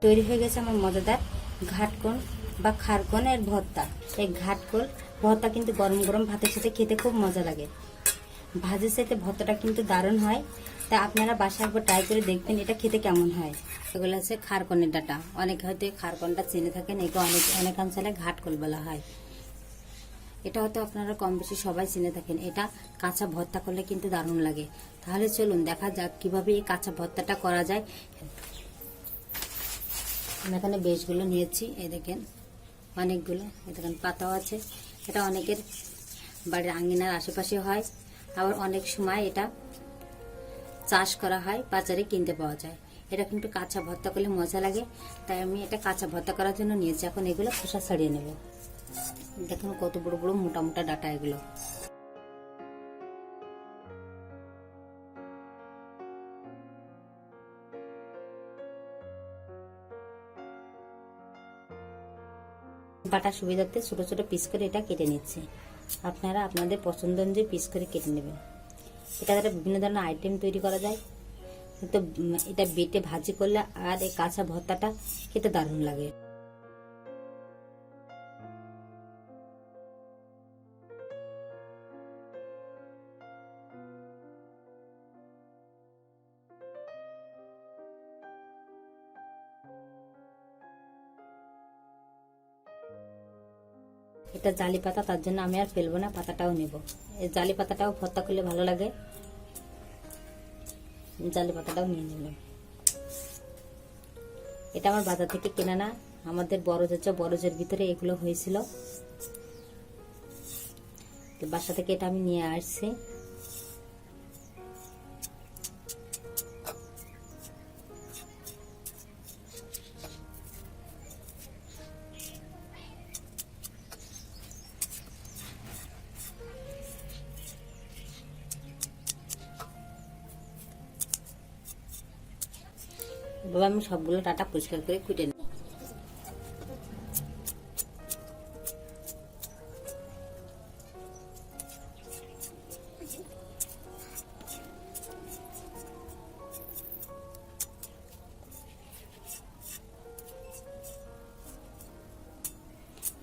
তৈরি হয়ে গেছে আমার মজাদার ঘাটকল বা খারকনের ভর্তা। এই ঘাটকল ভর্তা কিন্তু গরম গরম ভাতের সাথে খেতে খুব মজা লাগে। ভাজির সাথে ভর্তাটা কিন্তু দারুণ হয়। তা আপনারা বাসায় একবার ট্রাই করে দেখবেন এটা খেতে কেমন হয়। এগুলো হচ্ছে খারকনের ডাটা। অনেকে হয়তো খারকনটা চিনে থাকেন, এগুলো অনেক অঞ্চলে ঘাটকল বলা হয়। এটা হয়তো আপনারা কম বেশি সবাই চিনে থাকেন। এটা কাঁচা ভর্তা করলে কিন্তু দারুণ লাগে। তাহলে চলুন দেখা যাক কিভাবে এই কাঁচা ভর্তাটা করা যায়। আমি এখানে বেশগুলো নিয়েছি, এই দেখেন অনেকগুলো। এই দেখেন পাতাও আছে। এটা অনেকের বাড়ির আঙ্গিনার আশেপাশে হয়, আবার অনেক সময় এটা চাষ করা হয়, বাজারে কিনতে পাওয়া যায়। এটা কিন্তু কাঁচা ভর্তা করলে মজা লাগে, তাই আমি এটা কাঁচা ভর্তা করার জন্য নিয়েছি। এখন এগুলো খোসা ছাড়িয়ে নেব। দেখুন কত বড় বড় মোটা মোটা ডাটা এগুলো। বাটার সুবিধার্থে ছোট ছোট পিস করে এটা কেটে নিচ্ছি। আপনারা আপনাদের পছন্দ অনুযায়ী পিস করে কেটে নেবেন। এটা দ্বারা বিভিন্ন ধরনের আইটেম তৈরি করা যায়। তো এটা বেটে ভাজি করলে আর এই কাঁচা ভর্তাটা খেতে দারুণ লাগে। এটা জালি পাতা, তার জন্য আমি আর ফেলবো না, পাতাটাও নেব। এই জালি পাতাটাও ভর্তা করলে ভালো লাগে, জালি পাতাটাও নিয়ে নিলাম। এটা আমার বাজার থেকে কেনা না, আমাদের বরজের ভিতরে এগুলো হয়েছিল, বাসা থেকে এটা আমি নিয়ে আসছি। এবার আমি সবগুলো ডাটা পরিষ্কার করে কুটে নেব।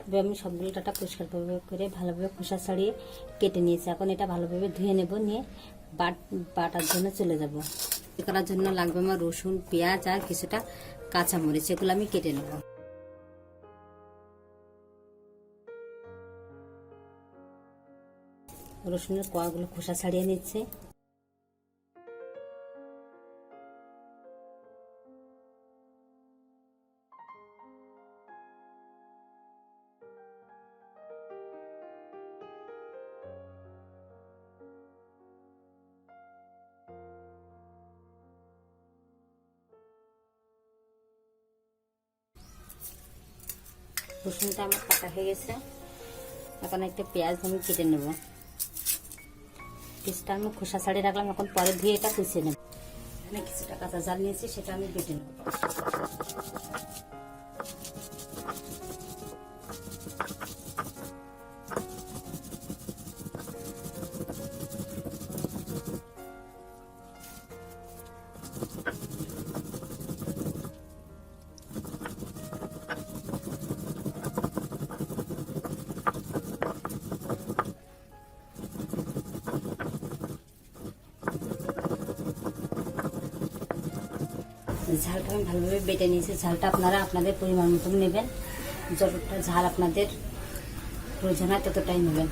এবার আমি সবগুলো ডাটা পরিষ্কার করে ভালোভাবে খোসা ছাড়িয়ে কেটে নিয়েছি। এখন এটা ভালোভাবে ধুয়ে নেব, নিয়ে বাটার জন্য চলে যাব। করার জন্য লাগবে আমার রসুন, পেঁয়াজ আর কিছুটা কাঁচামরিচ, এগুলো আমি কেটে নেব। রসুনের কোয়াগুলো খোসা ছাড়িয়ে নিচ্ছে। রসুনটা আমার কাটা হয়ে গেছে। এখন একটা পেঁয়াজ আমি কেটে নেব। পেঁয়াজটা আমি খোসা ছাড়িয়ে রাখলাম, এখন পরে ধুয়ে এটা কুচিয়ে নেব। এখানে কিছুটা কাঁচা ঝাল নিয়েছি, সেটা আমি বেটে নেব। ঝালটা আমি ভালোভাবে বেটে নিয়েছি। ঝালটা আপনারা আপনাদের পরিমাণ মতো নেবেন, যতটা ঝাল আপনাদের প্রয়োজন হয় ততটাই নেবেন।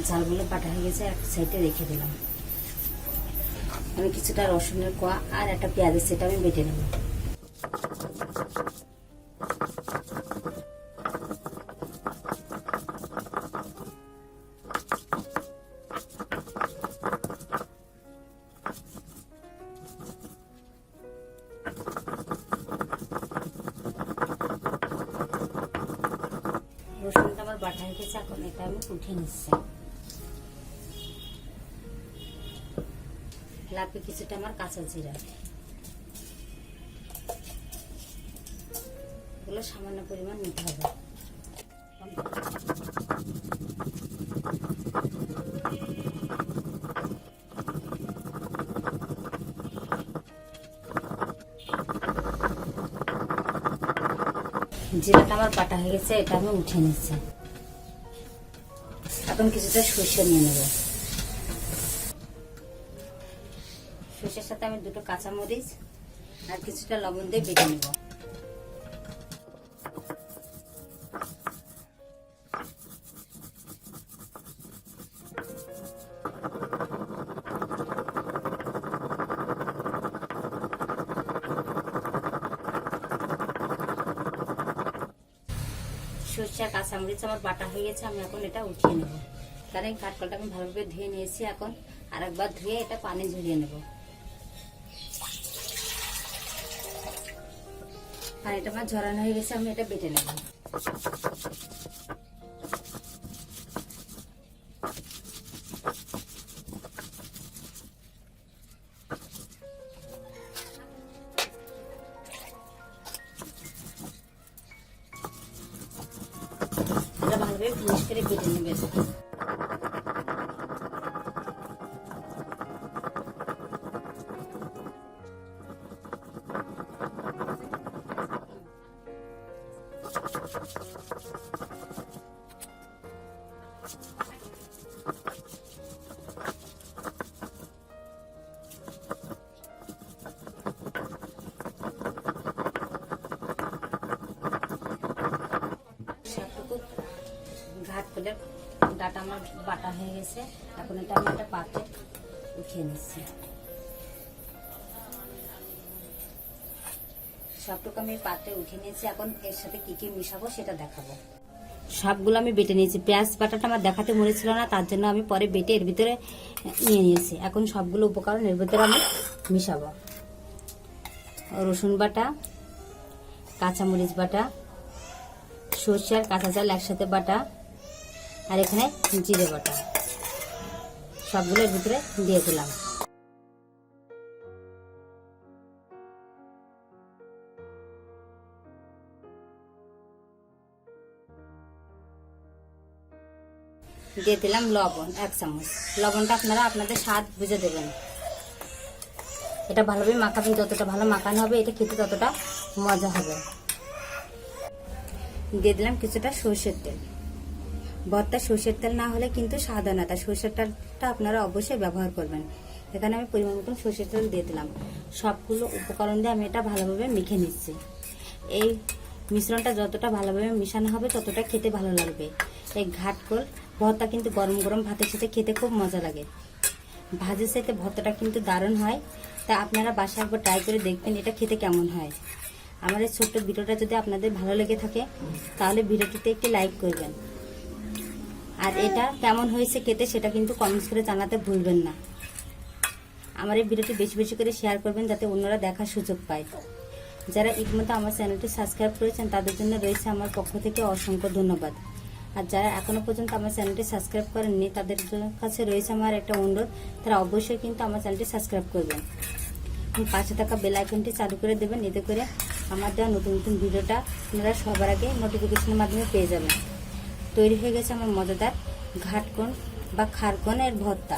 ঝালগুলো বাটা হয়ে গেছে, এক সাইডে রেখে দিলাম। আমি কিছুটা রসুনের কোয়া আর একটা পেঁয়াজের সেটা আমি বেটে নেব। রসুনটা আমার বাটা হয়ে গেছে, এখন এটা আমি উঠে নিচ্ছি। লাগবে কিছুটা আমার কাঁচা জিরা, এগুলো সামান্য পরিমাণ নিতে হবে। জিরাটা আমার বাটা হয়ে গেছে, এটা আমি উঠে নিচ্ছি। এখন কিছুটা সরষে নিয়ে নেব। সরষের সাথে আমি 2টো কাঁচামরিচ আর কিছুটা লবণ দিয়ে বেটে নেব। সরষে আর কাঁচামরিচ আমার বাটা হয়ে গেছে, আমি এখন এটা উঠিয়ে নেব। কারণ কাঠকলটা আমি ভালোভাবে ধুয়ে নিয়েছি, এখন আরেকবার ধুয়ে এটা পানি ঝরিয়ে নেব। পানিটা আমার ঝরানো হয়ে গেছে, আমি এটা বেটে নেব। এটা ভালোভাবে মিক্স করে বেটে নেবে। ঘাটকলের ডাটা আমার বাটা হয়ে গেছে, এখন এটা আমি একটা পাত্রে উঠিয়ে নিচ্ছি। সবটুকু আমি পাত্রে উঠিয়ে নিয়েছি, এখন এর সাথে কি কি মিশাবো সেটা দেখাবো। সবগুলো আমি বেটে নিয়েছি। পেঁয়াজ বাটাটা আমার দেখাতে মনে ছিল না, তার জন্য আমি পরে বেটে এর ভিতরে নিয়ে নিয়েছি। এখন সবগুলো উপকরণ এর ভিতরে আমি মিশাবো। রসুন বাটা, কাঁচামরিচ বাটা, সরষে আর কাঁচা ঝাল একসাথে বাটা, আর এখানে জিরে বাটা, সবগুলো এর ভিতরে দিয়ে দিলাম। দিয়ে দিলাম লবণ 1 চামচ। লবণটা আপনারা আপনাদের স্বাদ বুঝে দেবেন। এটা ভালোভাবে মাখাবেন, যতটা ভালো মাখানো হবে এটা খেতে ততটা মজা হবে। দিয়ে দিলাম কিছুটা সরষের তেল। ভর্তা সরষের তেল না হলে কিন্তু স্বাদ হয় না, তাই সরষের তেলটা আপনারা অবশ্যই ব্যবহার করবেন। এখানে আমি পরিমাণ মতন সরষের তেল দিয়ে দিলাম। সবগুলো উপকরণ দিয়ে আমি এটা ভালোভাবে মেখে নিচ্ছি। এই মিশ্রণটা যতটা ভালোভাবে মিশানো হবে ততটা খেতে ভালো লাগবে। এই ঘাটকল ভর্তা কিন্তু গরম গরম ভাতের সাথে খেতে খুব মজা লাগে। ভাজির সাথে ভর্তাটা কিন্তু দারুণ হয়, তা আপনারা বাসায় একবার ট্রাই করে দেখবেন এটা খেতে কেমন হয়। আমার এই ছোট্ট ভিডিওটা যদি আপনাদের ভালো লেগে থাকে তাহলে ভিডিওটিতে একটি লাইক করবেন, আর এটা কেমন হয়েছে খেতে সেটা কিন্তু কমেন্টস করে জানাতে ভুলবেন না। আমার এই ভিডিওটি বেশি বেশি করে শেয়ার করবেন যাতে অন্যরা দেখার সুযোগ পায়। যারা ইতিমধ্যে আমার চ্যানেলটি সাবস্ক্রাইব করেছেন তাদের জন্য রয়েছে আমার পক্ষ থেকে অসংখ্য ধন্যবাদ। আর যারা এখনো পর্যন্ত আমার চ্যানেলটি সাবস্ক্রাইব করেননি তাদের কাছে রয়েছে আমার একটা অনুরোধ, তারা অবশ্যই কিন্তু আমার চ্যানেলটি সাবস্ক্রাইব করবেন। পাশে থাকা বেল আইকনটি চালু করে দেবেন, এতে করে আমার দেওয়া নতুন নতুন ভিডিওটা আপনারা সবার আগে নোটিফিকেশনের মাধ্যমে পেয়ে যাবেন। তৈরি হয়ে গেছে আমার মজাদার ঘাটকল বা খারকলের ভর্তা।